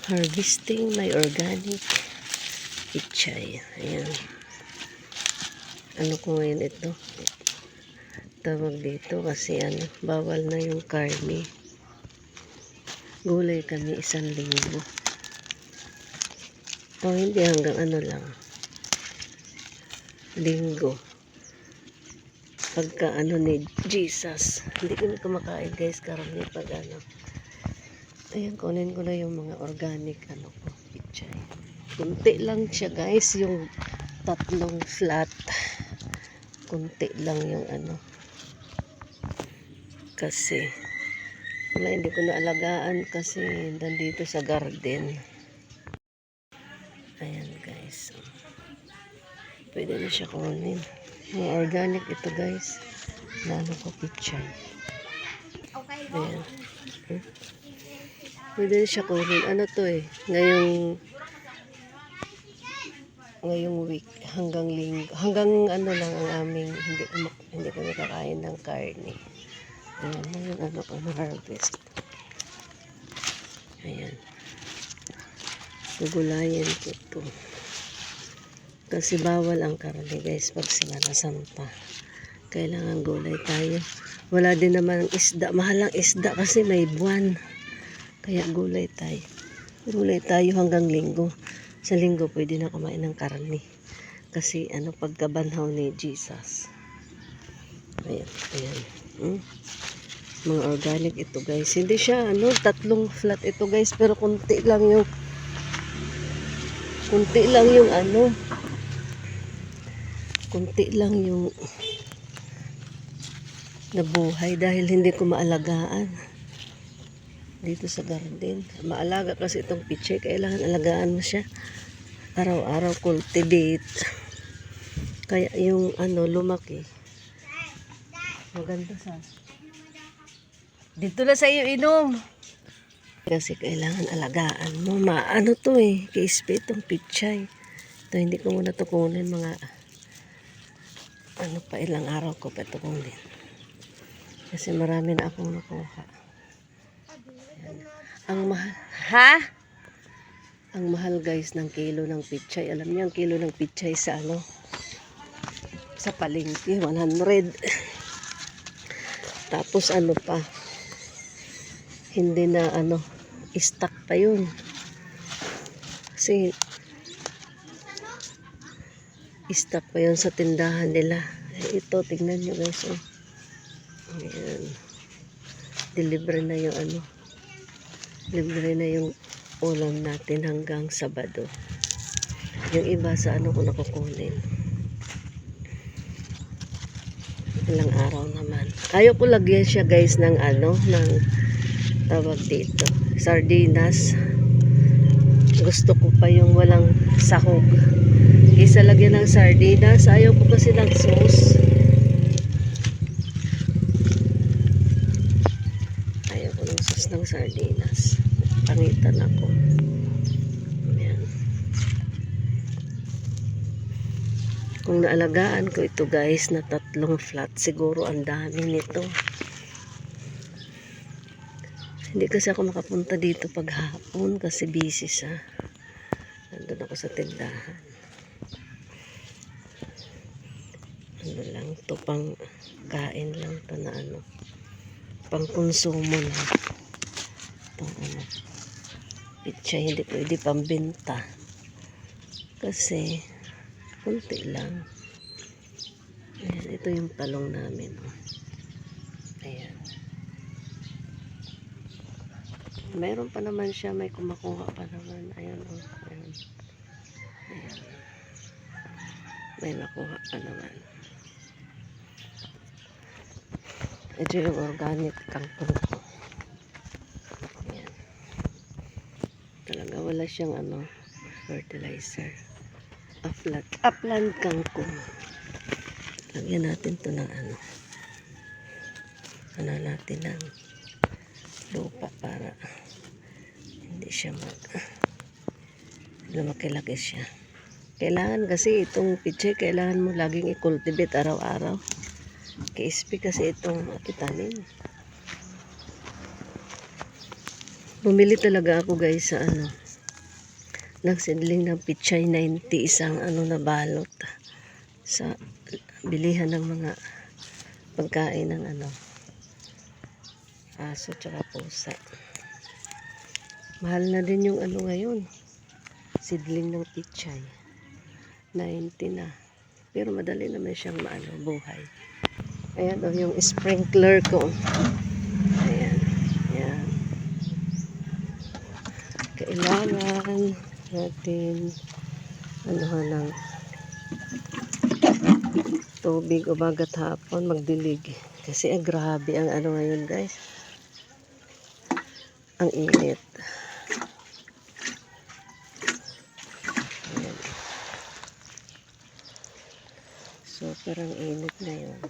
Harvesting my organic pichay. Ayan. Ano ko ngayon ito? Tawag dito kasi bawal na yung karne. Gulay kami 1 linggo. O hindi, hanggang lang. Linggo. Pagka ni Jesus. Hindi kami kumakain guys karami pag Ayan, kunin ko na yung mga organic ko, pichay. Kunti lang siya guys, yung 3 flat. Kunti lang yung kasi wala, hindi ko naalagaan kasi nandito sa garden. Ayan guys, pwede na siya kunin. Mga organic ito guys, lalo ko pichay. Ayan. Pwede na siya kunin. Ano to ngayong week hanggang linggo, hanggang lang ang aming hindi kami kakain ng karne. Ayan na yung ko na harvest. Ayan, gugulayan ko to kasi bawal ang karne guys pag Semana Santa. Kailangan gulay tayo. Wala din naman isda, mahal ang isda kasi may buwan, kaya gulay tayo hanggang linggo. Sa linggo pwede na kumain ng karne kasi pagkabanhaw ni Jesus. Ayan. Mga organic ito guys, hindi siya 3 flat ito guys, pero kunti lang yung nabuhay dahil hindi ko maalagaan dito sa garden. Maalaga kasi itong pichay, kailangan alagaan mo siya araw-araw, cultivate, kaya yung lumaki maganda sa dito na sa iyo inom kasi kailangan alagaan mo. To kiispe itong pichay ito. Hindi ko muna ito kunin, mga pa ilang araw ko pa ito kunin kasi marami na akong nakuha. Ang mahal ang mahal guys ng kilo ng pichay. Alam niyo ang kilo ng pichay sa sa palengke 100. Tapos pa hindi na stock pa yun kasi stock pa yun sa tindahan nila. Ito tingnan nyo guys, ayan, deliver na yung libre na yung ulam natin hanggang Sabado. Yung iba sa ko nakukunin ilang araw naman. Ayaw ko lagyan siya guys ng ng tawag dito sardinas. Gusto ko pa yung walang sahog kaysa lagyan ng sardinas. Ayaw ko kasi ng sauce. Ayaw ko ng sauce ng sardinas, pangitan ako. Ayan. Kung naalagaan ko ito guys na 3 flat, siguro ang dami nito. Hindi kasi ako makapunta dito paghapon kasi busy siya. Nandun ako sa tindahan. Lang to, pang kain lang to na pang konsumo na. Itong pichay hindi pwede pambenta kasi kunti lang. Ayan, ito yung talong namin. Ayan. Mayroon pa naman siya, may kumakuha pa naman. Ayan ayan. Ayan. May nakuha pa naman. Ito yung organic kangkong ko. Ayan. Talaga wala siyang fertilizer. Upland kangkong. Lagyan natin to ng natin ng lupa para hindi siya lumaki-laki siya. Kailangan kasi itong pichay, kailangan mo laging i-cultivate araw-araw. KSP kasi itong itanim. Bumili talaga ako guys sa ng sidling ng pichay 90 isang ano na balot sa bilihan ng mga pagkain ng ano aso tsaka pusa. Mahal na din yung ano ngayon, sidling ng pichay 90 na, pero madali naman siyang maano buhay. Ayan o yung sprinkler ko. Ayan, ayan. Kailangan natin anuhan ng tubig umaga't hapon, magdilig. Kasi grabe ang ano ngayon guys. Ang init. Ayan. Super ang init ngayon.